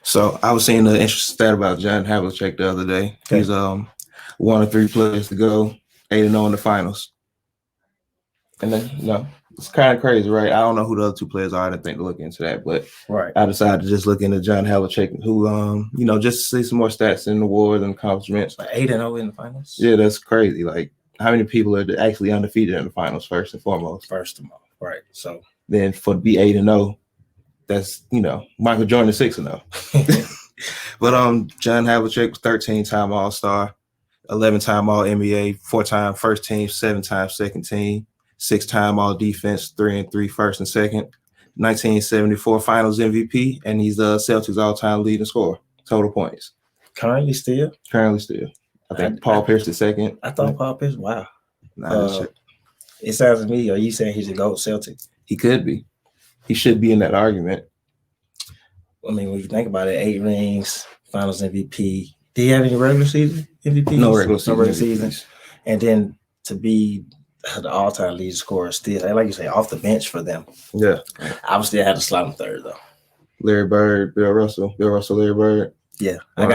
So I was seeing the interesting stat about Jon Havlicek the other day. Okay. He's one of 3 players to go 8-0 in the finals. And then it's kind of crazy, right? I don't know who the other 2 players are. I didn't think to look into that, but I decided to just look into Jon Havlicek, who just see some more stats in the awards and accomplishments. Like 8-0 in the finals. Yeah, that's crazy. Like, how many people are actually undefeated in the finals? First and foremost. Right. So then for to be 8-0, that's Michael Jordan is 6-0. But Jon Havlicek was 13-time All-Star, 11-time All-NBA, 4-time first team, 7-time second team, 6-time All-Defense, 3-3 first and second, 1974 Finals MVP, and he's the Celtics all-time leading scorer, total points. Currently still. I think Paul Pierce is second. I thought Paul Pierce. Wow. It sounds to me. Are you saying he's a GOAT Celtic? He could be. He should be in that argument. I mean, when you think about it, 8 rings, Finals MVP. Did he have any regular season MVPs? No regular season. And then to be the all-time leading scorer still, like you say, off the bench for them. Yeah. I would still have to slot him third, though. Larry Bird, Bill Russell, Larry Bird. Yeah. I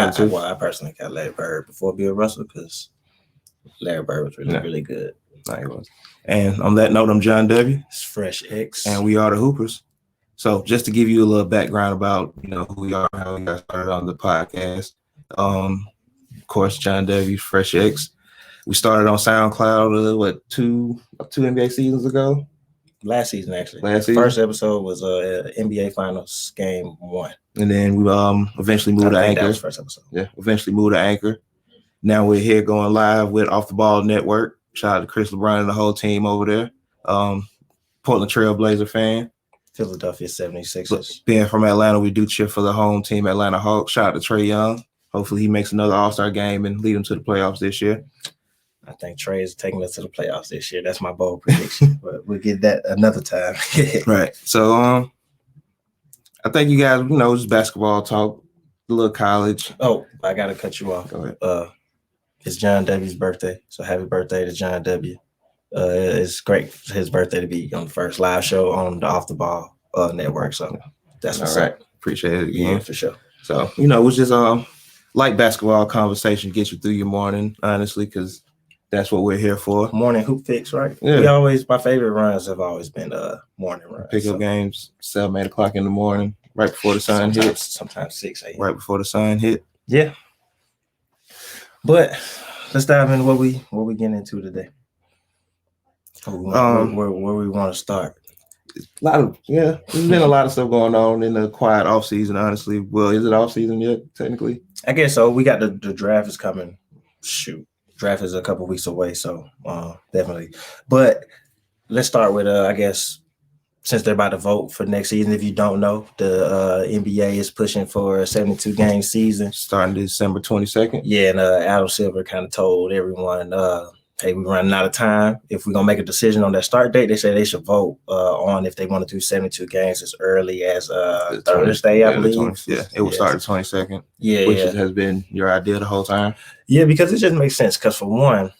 personally got Larry Bird before Bill Russell because Larry Bird was really good. He was. And on that note, I'm Jon Dubya. It's Fresh X. And we are the Hoopers. So just to give you a little background about, who we are, how we got started on the podcast. Of course, Jon Dubya, Fresh X. We started on SoundCloud, 2 NBA seasons ago? Last season, actually. First episode was NBA Finals Game 1. And then we eventually moved to Anchor. That was first episode. Yeah, eventually moved to Anchor. Now we're here going live with Off the Ball Network. Shout out to Chris LeBron and the whole team over there. Portland Trail Blazer fan. Philadelphia 76ers. Being from Atlanta, we do cheer for the home team, Atlanta Hawks. Shout out to Trae Young. Hopefully he makes another All-Star game and lead them to the playoffs this year. I think Trae is taking us to the playoffs this year. That's my bold prediction. But we'll get that another time. Right. So I think you guys, just basketball talk, a little college. Oh, I got to cut you off. Go ahead. It's Jon Dubya's birthday. So happy birthday to Jon Dubya. It's great for his birthday to be on the first live show on the Off the Ball network. So that's what's up. Appreciate it again. Yeah, for sure. So, it was just light basketball conversation, get you through your morning, honestly, because that's what we're here for. Morning hoop fix, right? Yeah. My favorite runs have always been morning runs. Pick up games 7, 8 o'clock in the morning, right before the sun hits. Sometimes 6 a.m. Right before the sun hit. Yeah. But let's dive into what we getting into today. Where we want to start. There's been a lot of stuff going on in the quiet off season, honestly. Well, is it off season yet, technically? I guess so. We got the draft is coming. Shoot. Draft is a couple weeks away, so definitely. But let's start with I guess since they're about to vote for next season. If you don't know, the NBA is pushing for a 72-game season starting December 22nd. Yeah, and Adam Silver kind of told everyone, "Hey, we're running out of time. If we're gonna make a decision on that start date, they say they should vote on if they want to do 72 games as early as Thursday, I believe. It will start the 22nd. Which has been your idea the whole time. Yeah, because it just makes sense. Because for one,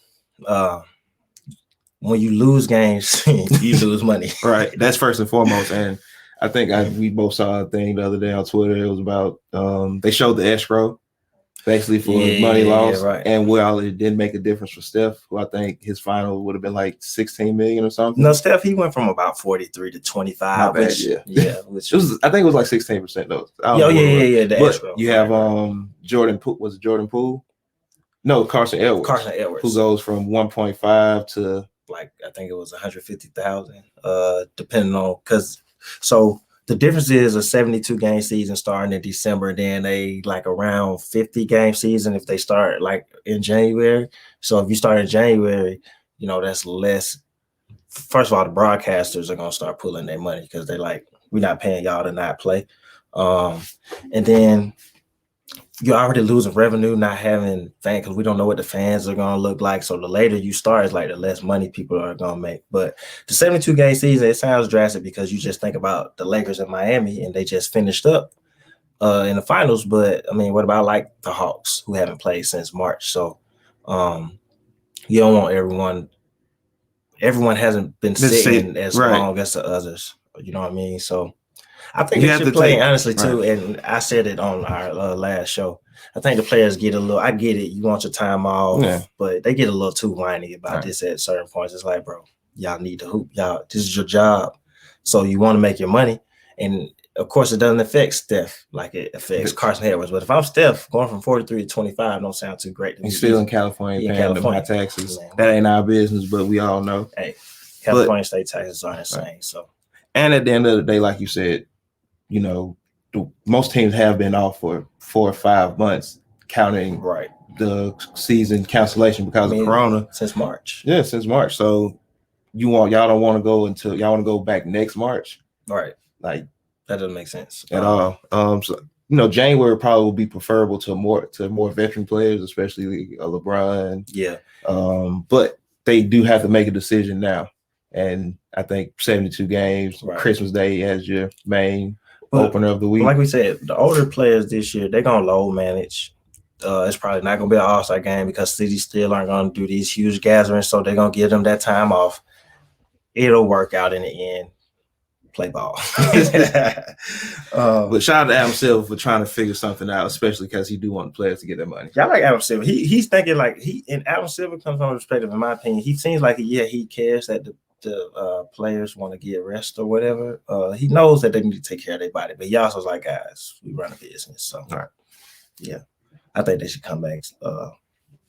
when you lose games, you lose money. Right. That's first and foremost. And I think we both saw a thing the other day on Twitter. It was about they showed the escrow. Basically for money loss. Right. And while it didn't make a difference for Steph, who I think his final would have been like 16 million or something. No, Steph, he went from about 43 to 25. Which was, I think it was like 16% though. The but escrow. You have Jordan Poole? No, Carson Edwards. Who goes from 1.5 to like I think it was 150,000, depending on so the difference is a 72-game season starting in December, and then a like around 50-game season if they start like in January. So if you start in January, that's less. First of all, the broadcasters are gonna start pulling their money because they're like, we're not paying y'all to not play. And then you're already losing revenue, not having fans, because we don't know what the fans are going to look like. So the later you start, it's like the less money people are going to make. But the 72-game season, it sounds drastic because you just think about the Lakers in Miami, and they just finished up in the finals. But, I mean, what about like the Hawks, who haven't played since March? So you don't want everyone hasn't been sitting as long as the others. You know what I mean? So I think You they have should to play take- honestly too, right. and I said it on our last show. I think the players get a little. I get it. You want your time off, Yeah. but they get a little too whiny about Right. this at certain points. It's like, bro, y'all need to hoop. Y'all, this is your job, so you want to make your money. And of course, it doesn't affect Steph like it affects Carson Edwards. But if I'm Steph, going from 43 to 25 don't sound too great to me. He's still in California paying them high taxes. Man, that ain't our business, but we all know. Hey, California state taxes are insane. Right. So, and at the end of the day, like you said, you know, most teams have been off for 4 or 5 months, counting the season cancellation because of Corona since March. Yeah, since March. So y'all don't want to go until y'all want to go back next March, right? Like that doesn't make sense at all. So January probably will be preferable to more veteran players, especially LeBron. Yeah. But they do have to make a decision now, and I think 72 games, Christmas Day as your main opener of the week. Like we said, the older players this year, they're gonna load manage. It's probably not gonna be an all-star game because cities still aren't gonna do these huge gatherings, so they're gonna give them that time off. It'll work out in the end. Play ball. But shout out to Adam Silver for trying to figure something out, especially because he do want players to get their money. Yeah, I like Adam Silver. He's thinking like and Adam Silver comes from a perspective, in my opinion. He seems like he cares that the players want to get rest or whatever. He knows that they need to take care of their body, but he also is like, guys, we run a business. So yeah, I think they should come back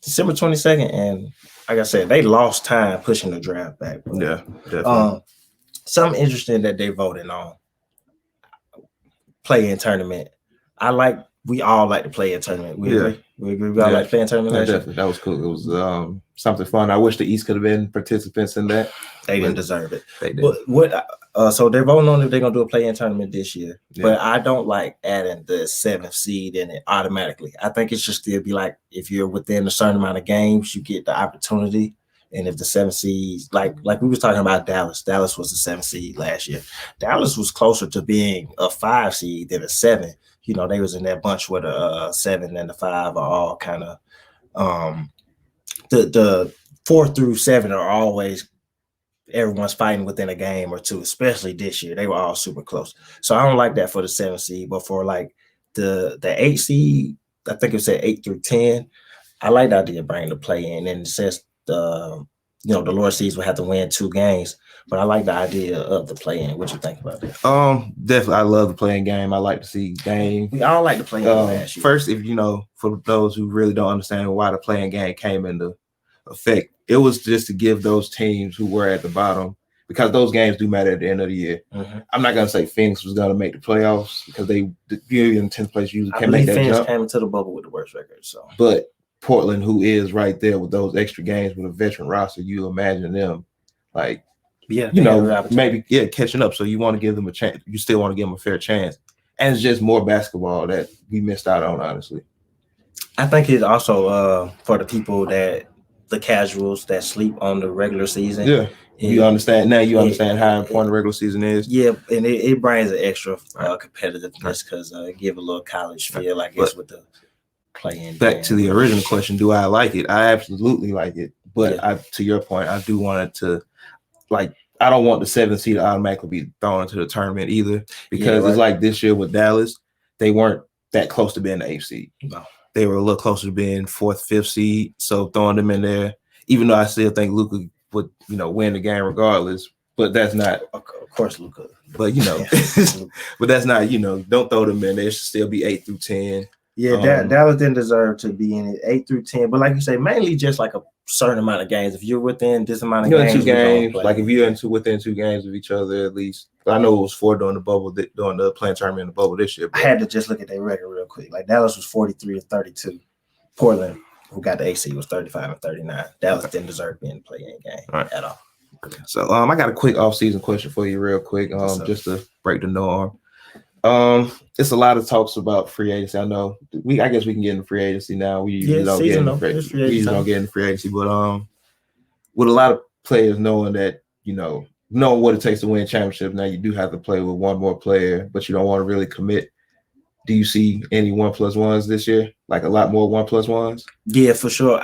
December 22nd. And like I said, they lost time pushing the draft back. Bro. Yeah, definitely. Something interesting that they voted on play-in tournament. We all like to play in tournament. We agree. We all like to play in tournament. Definitely. That was cool. It was something fun. I wish the East could have been participants in that. They didn't deserve it. They did. But so they're voting on if they're gonna do a play-in tournament this year. Yeah. But I don't like adding the 7th seed in it automatically. I think it should still be like if you're within a certain amount of games, you get the opportunity. And if the 7th seed, like we was talking about Dallas was the 7th seed last year. Dallas was closer to being a 5 seed than a 7. They was in that bunch where the 7 and the 5 are all kind of the 4 through 7 are always everyone's fighting within a game or two, especially this year. They were all super close. So I don't like that for the 7th seed, but for like the 8 seed, I think it said 8 through 10. I like the idea of bringing the play in, and it says the lower seeds will have to win 2 games. But I like the idea of the play-in. What you think about that? Definitely, I love the playing game. I like to see game. We all like the playing game. First, if for those who really don't understand why the playing game came into effect, it was just to give those teams who were at the bottom, because those games do matter at the end of the year. Mm-hmm. I'm not gonna say Phoenix was gonna make the playoffs because they in 10th place usually can't make that Phoenix jump. Came into the bubble with the worst record. So, but Portland, who is right there with those extra games with a veteran roster, you imagine them like. Yeah, maybe catching up. So you want to give them a chance. You still want to give them a fair chance, and it's just more basketball that we missed out on. Honestly, I think it's also for the people the casuals that sleep on the regular season. Yeah, you understand now. You understand how important the regular season is. Yeah, and it brings an extra competitiveness because give a little college feel, I guess, with the playing. Back to the original question: do I like it? I absolutely like it, but to your point, I do want it to. Like, I don't want the 7th seed to automatically be thrown into the tournament either, because it's like this year with Dallas, they weren't that close to being the 8th seed. No, they were a little closer to being 4th, 5th seed. So throwing them in there, even though I still think Luka would, win the game regardless, but that's not. Of course, Luka. But but that's not. Don't throw them in there. It should still be 8 through 10. Yeah, Dallas didn't deserve to be in it 8 through 10, but like you say, mainly just like a certain amount of games. If you're within this amount of games, 2 games, like if you're within 2 games of each other at least. I know it was 4 during the bubble, during the playing tournament in the bubble this year. I had to just look at their record real quick. Like Dallas was 43-32. Portland, who got the AC, was 35-39. Dallas didn't deserve being in the play-in game at all. So I got a quick off-season question for you, real quick, just to break the norm. It's a lot of talks about free agency. I know I guess we can get into free agency now. We usually don't get into free agency, but with a lot of players knowing that, knowing what it takes to win championships, now you do have to play with one more player, but you don't want to really commit. Do you see any 1+1s this year? Like a lot more 1+1s? Yeah, for sure.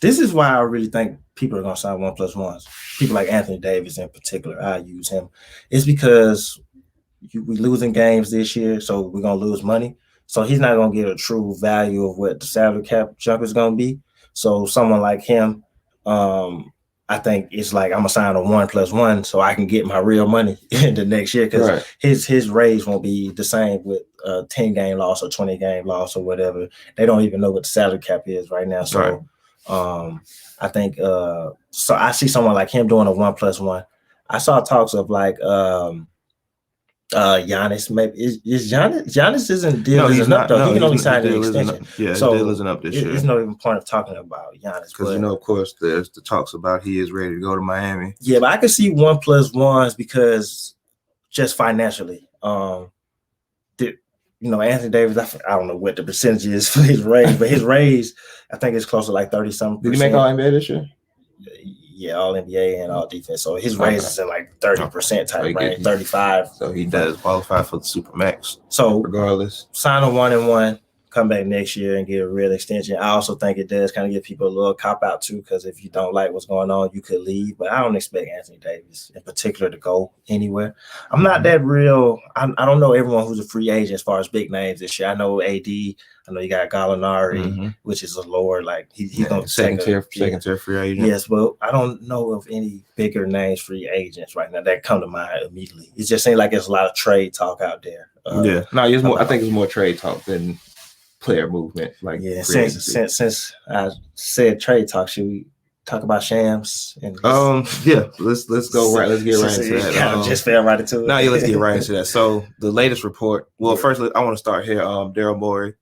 This is why I really think people are gonna sign 1+1s. People like Anthony Davis in particular, I use him. It's because we losing games this year, so we're gonna lose money. So he's not gonna get a true value of what the salary cap jump is gonna be. So someone like him, I think it's like I'm gonna sign a 1+1 so I can get my real money in the next year because his raise won't be the same with a 10-game loss or 20-game loss or whatever. They don't even know what the salary cap is right now. So I think so I see someone like him doing a 1+1. I saw talks of like Giannis, maybe is Giannis isn't deal isn't up though. He can only sign an extension. His deal isn't up this year. There's no even point of talking about Giannis because of course, there's the talks about he is ready to go to Miami. Yeah, but I can see 1+1s because just financially, Anthony Davis. I don't know what the percentage is for his raise, but his raise, I think it's close to like 30-something. Did he make All NBA this year? Yeah, All NBA and all defense. So his raise is in like 30% type range, 35. So he does qualify for the Supermax. So regardless, sign a 1-1, come back next year and get a real extension. I also think it does kind of give people a little cop out too, because if you don't like what's going on, you could leave. But I don't expect Anthony Davis in particular to go anywhere. I'm not that real. I don't know everyone who's a free agent as far as big names this year. I know AD. I know you got Gallinari, which is a lower, like he's going to second tier free agent. Yes, but I don't know of any bigger names free agents right now that come to mind immediately. It just seems like there's a lot of trade talk out there. It's more. I think it's more trade talk than player movement. Like since I said trade talk, should we talk about Shams? And let's go right. Let's get right into that. Kind of just fell right into it. Let's get right into that. So the latest report. Well, first I want to start here. Daryl Morey,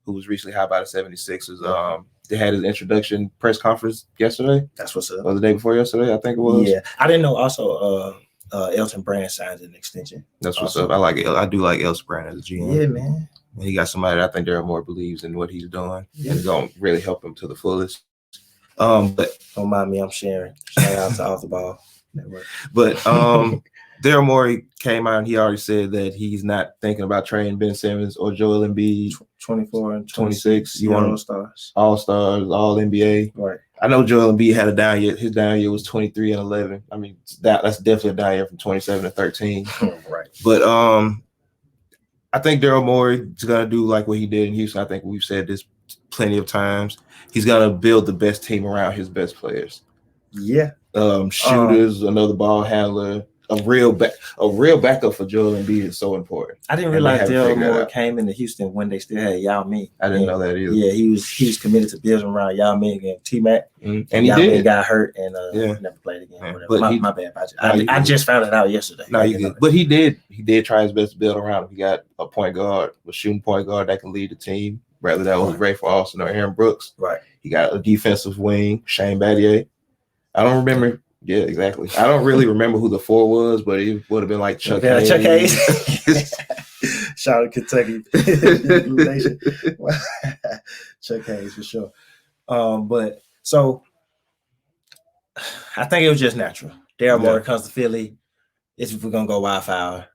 who was recently hired by the 76ers. They had his introduction press conference yesterday. That's what's up. Or the day before yesterday, I think it was. Yeah, I didn't know. Also, Elton Brand signed an extension. That's what's up. I like it. I do like Elton Brand as a GM. Yeah, man. He got somebody that I think Daryl Morey believes in what he's doing and is going to really help him to the fullest. But don't mind me, I'm sharing. Shout out to Off the Ball Network. But Daryl Morey came out and he already said that he's not thinking about trading Ben Simmons or Joel Embiid. 24 and 26. You want All-Stars, All NBA. Right. I know Joel Embiid had a down year. His down year was 23 and 11. I mean, that's definitely a down year from 27 to 13. Right. But I think Daryl Morey is going to do like what he did in Houston. I think we've said this plenty of times. He's going to build the best team around his best players. Yeah. Shooters, another ball handler, a real backup for Joel Embiid is so important. I didn't realize Daryl Morey came into Houston when they still had Yao Ming. I didn't know that either. Yeah, he was committed to building around Yao Ming and T-Mac. And Yao he did. Ming got hurt and never played again. But my bad. I just found it out yesterday. No, you good. But he did try his best to build around him. He got a point guard, a shooting point guard that can lead the team. Whether that was Ray for Austin or Aaron Brooks. Right. He got a defensive wing, Shane Battier. I don't remember. Yeah, exactly. I don't really remember who the 4 was, but it would have been like Chuck Hayes. Chuck Hayes. Shout out to Kentucky. Chuck Hayes for sure. But so I think it was just natural. Daryl Morey comes to Philly. If we're gonna go wildfire,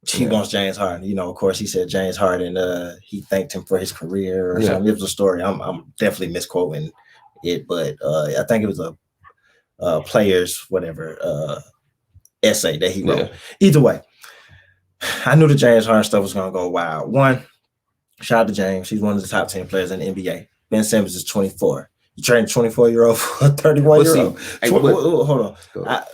he wants James Harden. Of course, he said James Harden. He thanked him for his career or something. It was a story. I'm definitely misquoting it, but I think it was a players, essay that he wrote. Either way, I knew the James Harden stuff was going to go wild. One, shout out to James. He's one of the top 10 players in the NBA. Ben Simmons is 24. You train a 24-year-old for a 31-year-old? Hold on.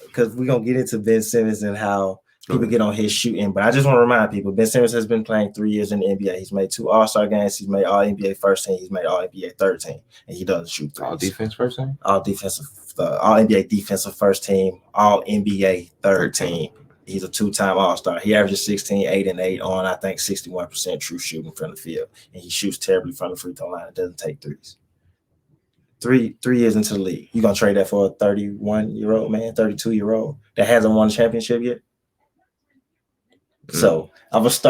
Because we're going to get into Ben Simmons and how people get on his shooting. But I just want to remind people, Ben Simmons has been playing 3 years in the NBA. He's made 2 All-Star games. He's made All-NBA first team. He's made All-NBA third team. And he doesn't shoot threes. All-defense first team? All-NBA defensive first team, All-NBA third team. He's a 2-time All-Star. He averages 16, 8, and 8 on, I think, 61% true shooting from the field. And he shoots terribly from the free throw line. It doesn't take threes. 3 years into the league. You going to trade that for a 31-year-old man, 32-year-old that hasn't won a championship yet? So I just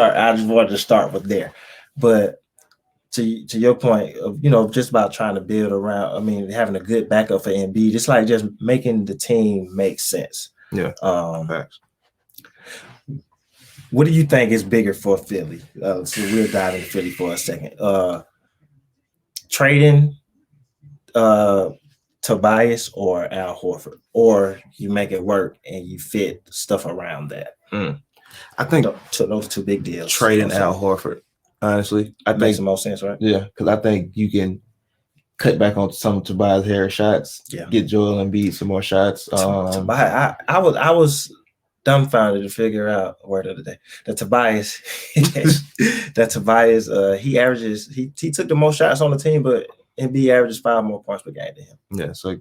wanted to start with there. But to your point of, just about trying to build around, having a good backup for Embiid, it's like just making the team make sense. Yeah. Facts. What do you think is bigger for Philly? So we'll dive into Philly for a second. Trading Tobias or Al Horford, or you make it work and you fit stuff around that. I think those two big deals. Trading Al Horford, honestly, I makes think the most sense, right? Yeah, because I think you can cut back on some of Tobias Harris shots. Yeah, get Joel Embiid some more shots. Tobias, I was dumbfounded to figure out word of the day that Tobias he averages he took the most shots on the team, but Embiid averages 5 more points per game than him. Yeah, so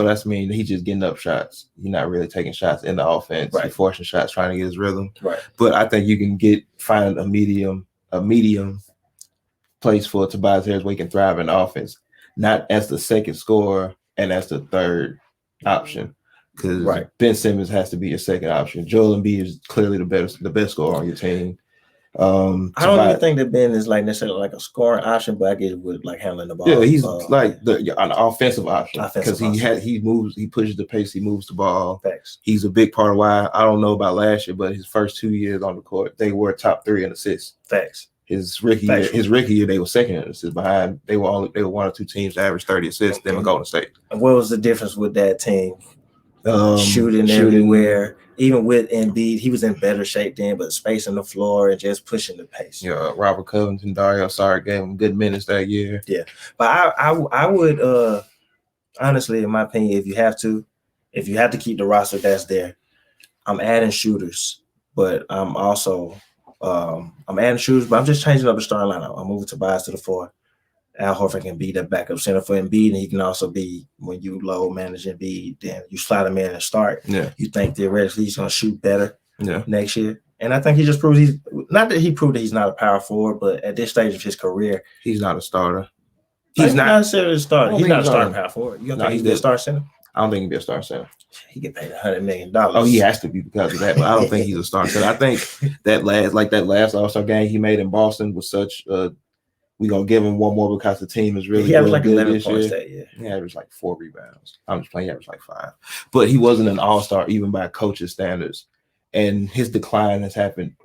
that's mean he's just getting up shots. He's not really taking shots in the offense. Right. He's forcing shots, trying to get his rhythm. Right. But I think you can find a medium place for Tobias Harris where he can thrive in the offense, not as the second scorer and as the third option. Because Ben Simmons has to be your second option. Joel Embiid is clearly the best scorer on your team. I don't even think that Ben is like necessarily like a scoring option, but I get with like handling the ball. Yeah, he's like an offensive option because he moves, he pushes the pace, he moves the ball. Facts. He's a big part of why I don't know about last year, but his first 2 years on the court, they were top 3 in assists. Facts. His rookie year, they were second in assists behind. They were one or two teams to average 30 assists. Then Golden State. And what was the difference with that team? Shooting everywhere. Even with Embiid, he was in better shape then, but spacing the floor and just pushing the pace. Yeah, Robert Covington, Dario Saric gave him good minutes that year. Yeah, but I would honestly, in my opinion, if you have to keep the roster that's there, I'm adding shooters, but I'm also I'm adding shooters, but I'm just changing up the starting lineup. I'm moving Tobias to the 4. Al Horford can be the backup center for Embiid, and he can also be, when you low manage Embiid, then you slide him in and start. Yeah. You think theoretically he's going to shoot better next year. And I think he just proved he's not a power forward, but at this stage of his career, he's not a starter. He's not necessarily a starter. He's not a starting power forward. You don't think he's a star center? I don't think he'll be a star center. He get paid $100 million. Oh, he has to be because of that, but I don't think he's a star center. I think that last All-Star game he made in Boston was such we're gonna give him one more because the team is really he averaged like 11 this points year. that year. He averaged like 4 rebounds. I'm just playing. He averaged like 5, but he wasn't an all-star even by coach's standards. And his decline has happened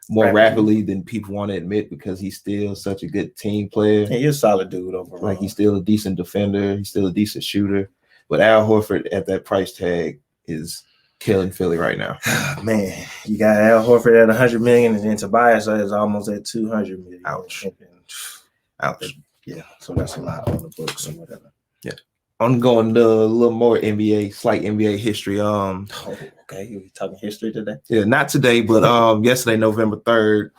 more rapidly than people want to admit because he's still such a good team player. Yeah, he's a solid dude overall. Like he's still a decent defender. He's still a decent shooter. But Al Horford at that price tag is killing Philly right now. Man, you got Al Horford at $100 million, and then Tobias is almost at $200 million. Ouch. Yeah, so that's a lot on the books or whatever. Yeah, I'm going to a little more slight NBA history. Okay, you talking history today? Yeah, not today, but yesterday, November 3rd,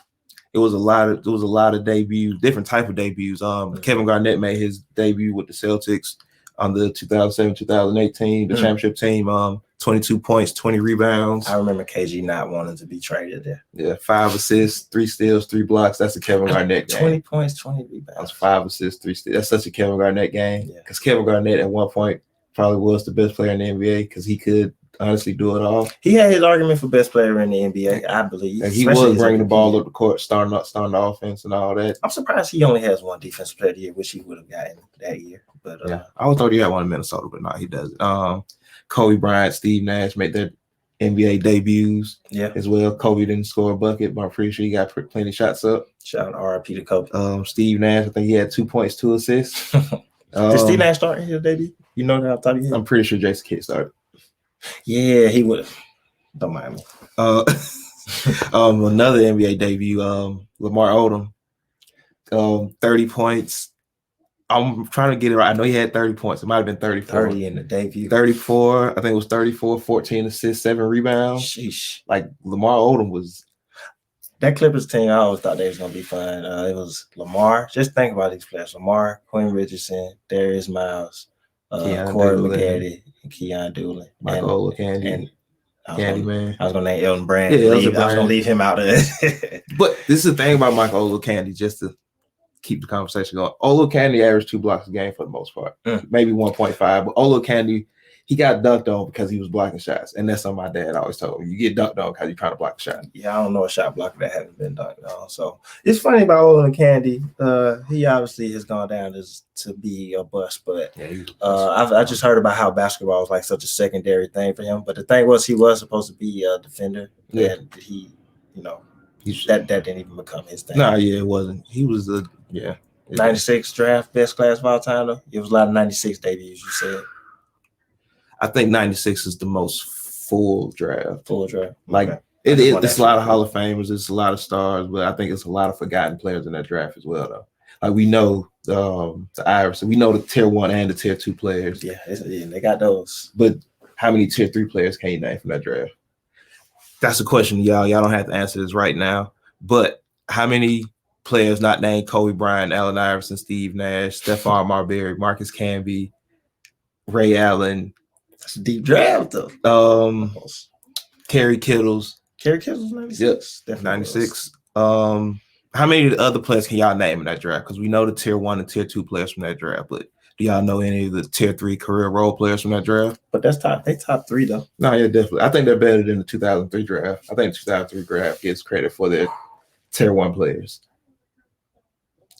it was a lot of debuts, different type of debuts. Kevin Garnett made his debut with the Celtics on the 2007-2018, the championship team. 22 points, 20 rebounds. I remember KG not wanting to be traded there. Yeah, 5 assists, 3 steals, 3 blocks. That's a Kevin Garnett game. 20 points, 20 rebounds. That's 5 assists, 3 steals. That's such a Kevin Garnett game. Because Kevin Garnett at one point probably was the best player in the NBA because he could honestly do it all. He had his argument for best player in the NBA, I believe. And he was bringing the ball up the court, starting the offense and all that. I'm surprised he only has one defensive player of the year, which he would have gotten that year. But I always thought he had one in Minnesota, but no, he doesn't. Kobe Bryant, Steve Nash made their NBA debuts as well. Kobe didn't score a bucket, but I'm pretty sure he got plenty of shots up. Shout out RIP to Kobe. Steve Nash, I think he had 2 points, 2 assists. Did Steve Nash start in his debut? You know that off the top of your head? I'm pretty sure Jason Kidd started. Yeah, he would. Don't mind me. Another NBA debut, Lamar Odom, 30 points. I'm trying to get it right. I know he had 30 points. It might have been 34. 30 in the debut. 34. I think it was 34, 14 assists, 7 rebounds. Sheesh. Like Lamar Odom was. That Clippers team, I always thought they was going to be fun. It was Lamar. Just think about these players. Lamar, Quinn Richardson, Darius Miles, Corey McGarry, and Keon Doolin. Michael Olakandi. Candyman. I was going to name Elton Brand. Yeah, I was going to leave him out of it. But this is the thing about Michael Olakandi, just to keep the conversation going. Olakandi averaged 2 blocks a game for the most part, maybe 1.5. But Olakandi, he got dunked on because he was blocking shots, and that's something my dad always told me. You get dunked on because you're trying to block a shot. Yeah, I don't know a shot blocker that hasn't been dunked on. So it's funny about Olakandi. He obviously has gone down to be a bust, but I just heard about how basketball was like such a secondary thing for him. But the thing was, he was supposed to be a defender, and he, that didn't even become his thing. It wasn't. He was 96 draft, best class of all time, though. It was a lot of 96 debuts, you said. I think 96 is the most full draft. Full draft. Like, okay. It's a lot of Hall of Famers. It's a lot of stars, but I think it's a lot of forgotten players in that draft as well, though. Like we know the Iverson, we know the tier 1 and the tier 2 players. Yeah, they got those. But how many tier 3 players can you name from that draft? That's a question, y'all. Y'all don't have to answer this right now. But how many players not named Kobe Bryant, Allen Iverson, Steve Nash, Stephon Marbury, Marcus Camby, Ray Allen? That's a deep draft, though. Kerry Kittles. Kerry Kittles, 96. Yep, 96. How many of the other players can y'all name in that draft? Because we know the tier 1 and tier 2 players from that draft, but do y'all know any of the tier 3 career role players from that draft? But they top 3 though. No, yeah, definitely. I think they're better than the 2003 draft. I think the 2003 draft gets credit for their tier 1 players.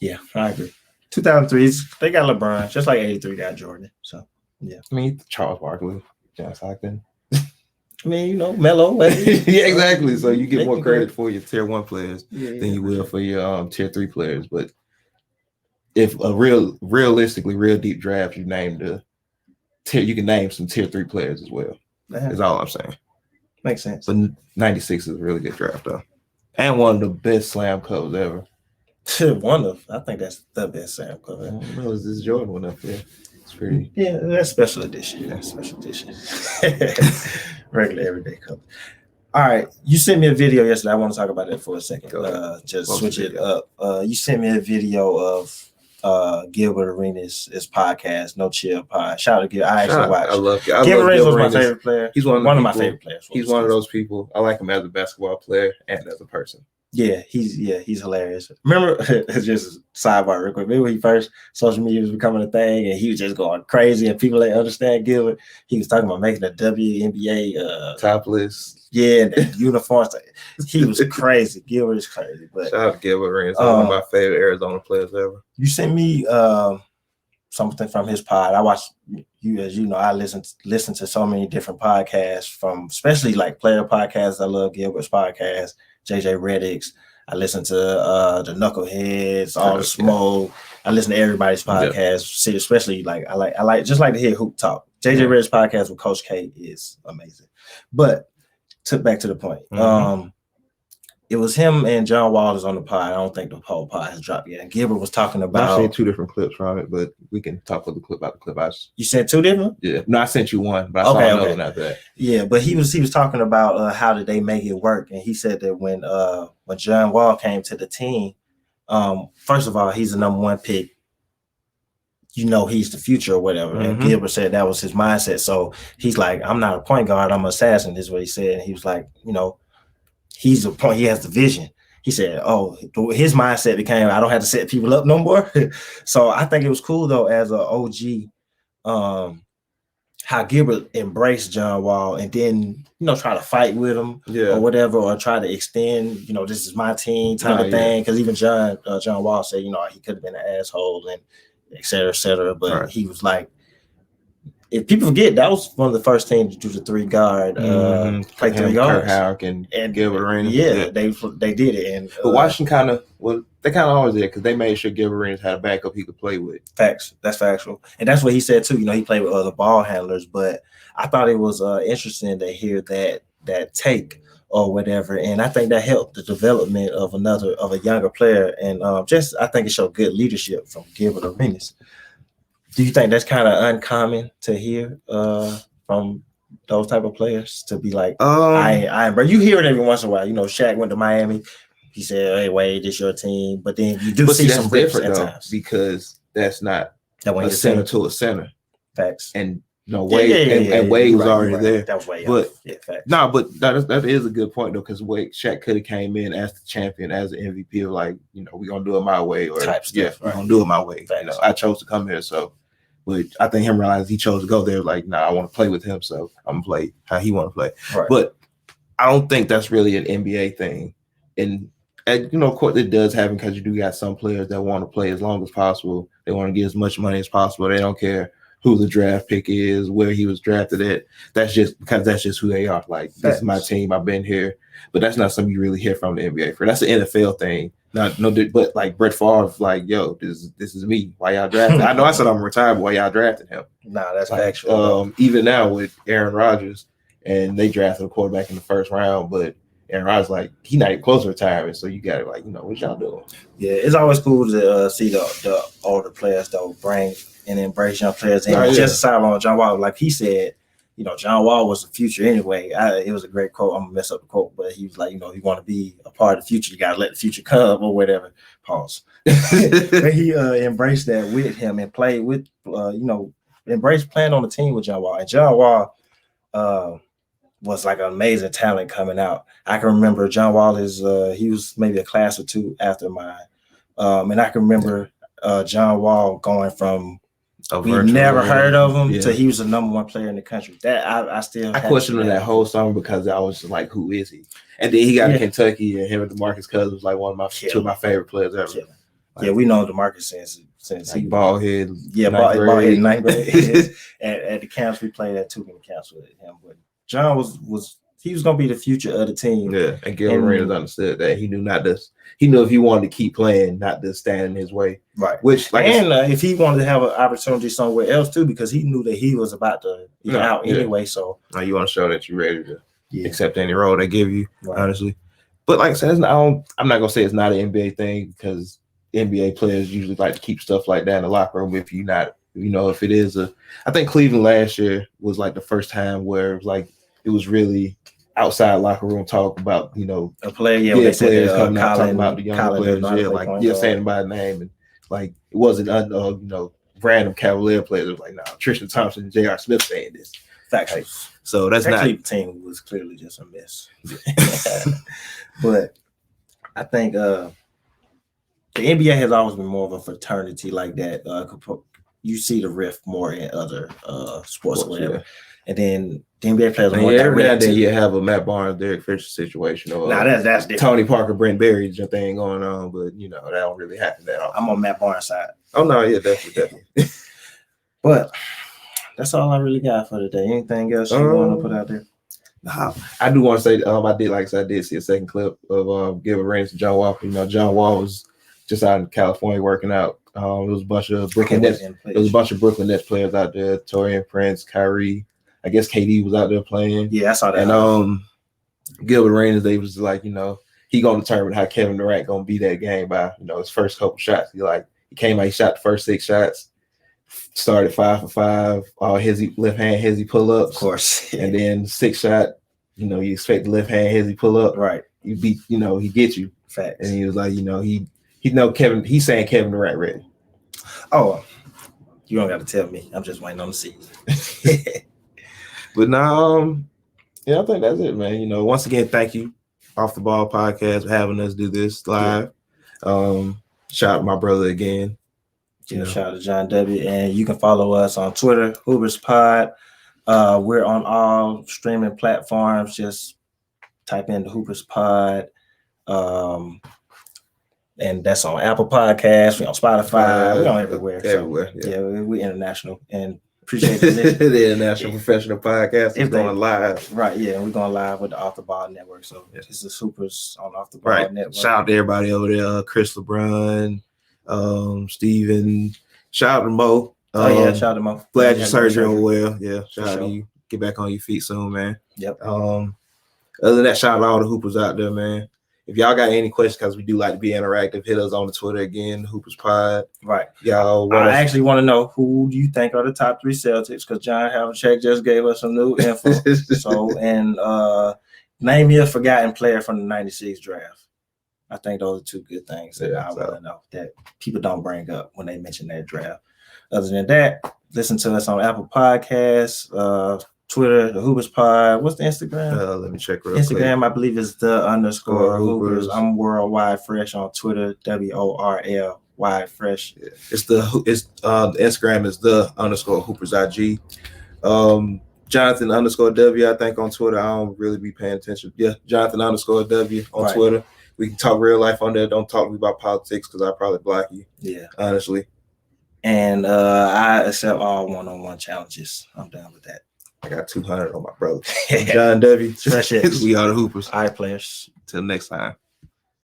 Yeah, I agree. 2003s, they got LeBron, just like 83 got Jordan. So yeah. I mean, Charles Barkley, John Stockton. I mean, Melo. Yeah, exactly. So you get more credit for your tier 1 players than you will for your tier 3 players. But if a realistically real deep draft, you can name some tier 3 players as well. Is all I'm saying. Makes sense. But 96 is a really good draft though, and one of the best slam covers ever. I think that's the best slam cover. No, it's this Jordan one up there. It's pretty. Yeah, that's special edition. Regular everyday cover. All right, you sent me a video yesterday. I want to talk about that for a second. Just switch it up. You sent me a video of Gilbert Arenas' podcast, No Chill Pod. Shout out to Gilbert. I actually watched. I love Gilbert Arenas was my favorite player. He's one of my favorite players. He's one of those people. I like him as a basketball player and as a person. Yeah, he's hilarious. Remember, it's just a sidebar real quick. Remember when he first social media was becoming a thing and he was just going crazy and people didn't understand Gilbert. He was talking about making the WNBA topless. Yeah, and uniforms. He was crazy. Gilbert is crazy. But shout out to Gilbert Arenas, one of my favorite Arizona players ever. You sent me something from his pod. I watched you, as you know, I listen to so many different podcasts, from especially like player podcasts. I love Gilbert's podcast. JJ Redick's. I listen to the Knuckleheads, All the Smoke. I listen to everybody's podcast, especially like I like to hear Hoop Talk. JJ Redick's podcast with Coach K is amazing. But back to the point. It was him and John Walters on the pod. I don't think the whole pod has dropped yet. And Gilbert was talking about. I've seen 2 different clips from it, but we can talk about the clip. You sent 2 different? Yeah. No, I sent you one, but I saw another one after that. Yeah, but he was talking about how did they make it work, and he said that when John Wall came to the team, first of all, he's the number 1 pick. He's the future or whatever. And Gilbert said that was his mindset. So he's like, I'm not a point guard, I'm an assassin, is what he said. And he was like, he's a point, he has the vision. He said, his mindset became, I don't have to set people up no more. So I think it was cool though, as an OG, how Gilbert embraced John Wall and then, try to fight with him or whatever, or try to extend, this is my team type of thing. Because even John Wall said, he could have been an asshole and et cetera, et cetera. But he was like, if people forget, that was one of the first teams to do the 3 guard, play 3 guards. Kurt Houck and Gilbert Arenas. Yeah, they did it. And but Washington they kind of always did, because they made sure Gilbert Arenas had a backup he could play with. Facts. That's factual. And that's what he said too. He played with other ball handlers, but I thought it was interesting to hear that take or whatever. And I think that helped the development of a younger player. And I think it showed good leadership from Gilbert Arenas. Do you think that's kind of uncommon to hear from those type of players, to be like, but you hear it every once in a while. Shaq went to Miami. He said, "Hey, Wade, this your team." But then you do see some different though, because that's not a center to a center. Facts. And Wade and Wade was already there. That was Wade. But facts. That is a good point though, because Shaq could have came in as the champion, as the MVP, of like, we're gonna do it my way, or we're gonna do it my way. I chose to come here, so. But I think him realized he chose to go there. Like, I want to play with him, so I'm gonna play how he want to play. Right. But I don't think that's really an NBA thing. And of course, it does happen, because you do got some players that want to play as long as possible. They want to get as much money as possible. They don't care who the draft pick is, where he was drafted at. That's just who they are. Like, this is my team. I've been here. But that's not something you really hear from the NBA. That's an NFL thing. But like Brett Favre, like, yo, this is me. Why y'all drafting? I know I said I'm retired, but why y'all drafting him? Nah, that's factual. Even now with Aaron Rodgers, and they drafted a quarterback in the first round, but And I was like, he not even close to retirement, so you got to like, what y'all doing? Yeah, it's always cool to see the older players though bring and embrace young players. And just aside on John Wall, like he said, John Wall was the future anyway. It was a great quote. I'm gonna mess up the quote, but he was like, you want to be a part of the future, you gotta let the future come or whatever. Pause. But he embraced that with him and played with, embraced playing on the team with John Wall. And John Wall was like an amazing talent coming out. I can remember John Wall he was maybe a class or two after mine. And I can remember John Wall going from we never heard of him to he was the number one player in the country. That I questioned him that whole summer because I was just like, who is he? And then he got to Kentucky, and him and DeMarcus Cousins was like two of my favorite players ever. Like, we know DeMarcus since like he bald head. Yeah, bald head in ninth grade. at the camps we played at 2 many camps with him. But John was gonna be the future of the team. Yeah, and Gilbert Arenas understood that. He knew if he wanted to keep playing, not to stand in his way. Right. Which if he wanted to have an opportunity somewhere else too, because he knew that he was about to be out anyway. So now you want to show that you're ready to accept any role they give you, honestly. But like I said, I'm not gonna say it's not an NBA thing because NBA players usually like to keep stuff like that in the locker room. If you're not, if it is I think Cleveland last year was like the first time where it was really outside locker room talk about, a player, they said players coming out talking about the younger players, saying by name, and like it wasn't random Cavalier players. It was like, Tristan Thompson and J.R. Smith saying this. Factually. So that's actually, the team was clearly just a mess. But I think the NBA has always been more of a fraternity like that. You see the rift more in other sports or whatever. Yeah. And then the NBA players are more every now and then you have a Matt Barnes, Derek Fisher situation, or that's different. Tony Parker, Brent Berry thing going on, but that don't really happen that often. I'm on Matt Barnes' side. Oh no, yeah, definitely. But that's all I really got for today. Anything else you want to put out there? No, I do want to say I did see a second clip of Gilbert Arenas to John Wall. John Wall was just out in California working out. There was a bunch of Brooklyn Nets. There was a bunch of Brooklyn Nets players out there. Torian Prince, Kyrie. I guess KD was out there playing. Yeah, I saw that. And Gilbert Arenas, they was like, he gonna determine how Kevin Durant gonna be that game by his first couple shots. He came out, he shot the first 6 shots, started 5 for 5, all left hand hezzy pull ups, of course, and then 6 shot. You expect the left hand hezzy pull up, right? You beat, he gets you. Facts. And he was like, Kevin. He's saying Kevin Durant ready. Oh, you don't got to tell me. I'm just waiting on the season. But now, I think that's it, man. Once again, thank you, Off the Ball Podcast, for having us do this live. Yeah. Shout out to my brother again. Shout out to Jon Dubya. And you can follow us on Twitter, Hoopers Pod. We're on all streaming platforms. Just type in the Hoopers Pod. And that's on Apple Podcasts. We're on Spotify. We're on everywhere. Everywhere. So, we're international. And appreciate it. The International Professional Podcast is going live. Right, yeah. We're going live with the Off the Ball Network. So this is Hoopers on Off the Ball Network. Shout out to everybody over there. Chris LeBron, Steven. Shout out to Mo. Shout out to Mo. Glad your surgery went well. Yeah, shout out to you. Get back on your feet soon, man. Yep. Other than that, shout out to all the Hoopers out there, man. If y'all got any questions, because we do like to be interactive, hit us on the Twitter again, Hoopers Pod. Right. Y'all. I actually want to know who do you think are the top 3 Celtics? Because John Havlicek just gave us some new info. Name me a forgotten player from the '96 draft. I think those are 2 good things that I want to know that people don't bring up when they mention that draft. Other than that, listen to us on Apple Podcasts, Twitter, the Hoopers Pod. What's the Instagram? Let me check real Instagram, quick. I believe is _Hoopers. I'm Worldwide Fresh on Twitter, WORLY Fresh. Yeah. The Instagram is _Hoopers IG. Jonathan _W, I think, on Twitter. I don't really be paying attention. Yeah, Jonathan _W on Twitter. We can talk real life on there. Don't talk to me about politics because I'll probably block you. Yeah. Honestly. And I accept all one-on-one challenges. I'm done with that. I got 200 on my brother. Jon Dubya. Fresh. We are the Hoopers. All right, players. Till next time.